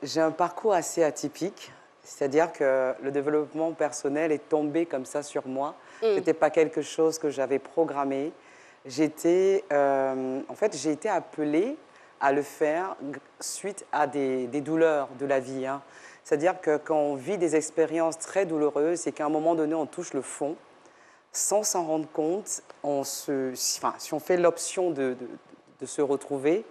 J'ai un parcours assez atypique, c'est-à-dire que le développement personnel est tombé comme ça sur moi. Ce n'était pas quelque chose que j'avais programmé. En fait, j'ai été appelée à le faire suite à des douleurs de la vie, hein. C'est-à-dire que quand on vit des expériences très douloureuses et qu'à un moment donné, on touche le fond, sans s'en rendre compte, si on fait l'option de se retrouver,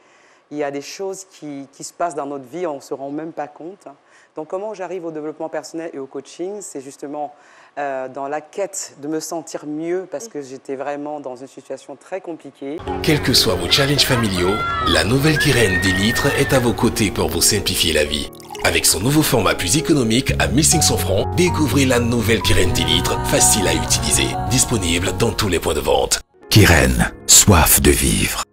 il y a des choses qui se passent dans notre vie, on ne se rend même pas compte. Donc, comment j'arrive au développement personnel et au coaching? C'est justement dans la quête de me sentir mieux parce que j'étais vraiment dans une situation très compliquée. Quels que soient vos challenges familiaux, la nouvelle Kyrène 10 litres est à vos côtés pour vous simplifier la vie. Avec son nouveau format plus économique à 1500 francs, découvrez la nouvelle Kyrène 10 litres, facile à utiliser, disponible dans tous les points de vente. Kyrène, soif de vivre.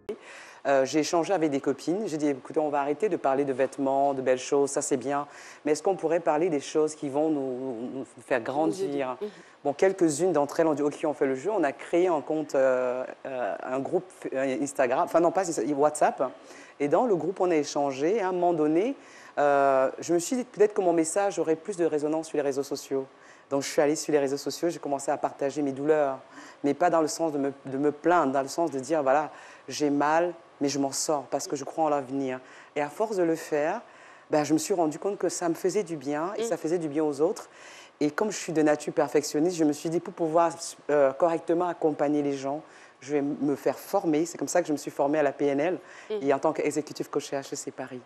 J'ai échangé avec des copines, j'ai dit écoutez, on va arrêter de parler de vêtements, de belles choses, ça c'est bien, mais est-ce qu'on pourrait parler des choses qui vont nous faire grandir? Bon, quelques-unes d'entre elles ont dit ok, on fait le jeu, on a créé un compte, un groupe Instagram, enfin non pas WhatsApp, et dans le groupe on a échangé, à un moment donné, je me suis dit peut-être que mon message aurait plus de résonance sur les réseaux sociaux. Donc je suis allée sur les réseaux sociaux, j'ai commencé à partager mes douleurs, mais pas dans le sens de me plaindre, dans le sens de dire voilà, j'ai mal, mais je m'en sors parce que je crois en l'avenir. Et à force de le faire, ben, je me suis rendu compte que ça me faisait du bien et ça faisait du bien aux autres. Et comme je suis de nature perfectionniste, je me suis dit pour pouvoir correctement accompagner les gens, je vais me faire former. C'est comme ça que je me suis formée à la PNL et en tant qu'exécutif coach chez HEC Paris.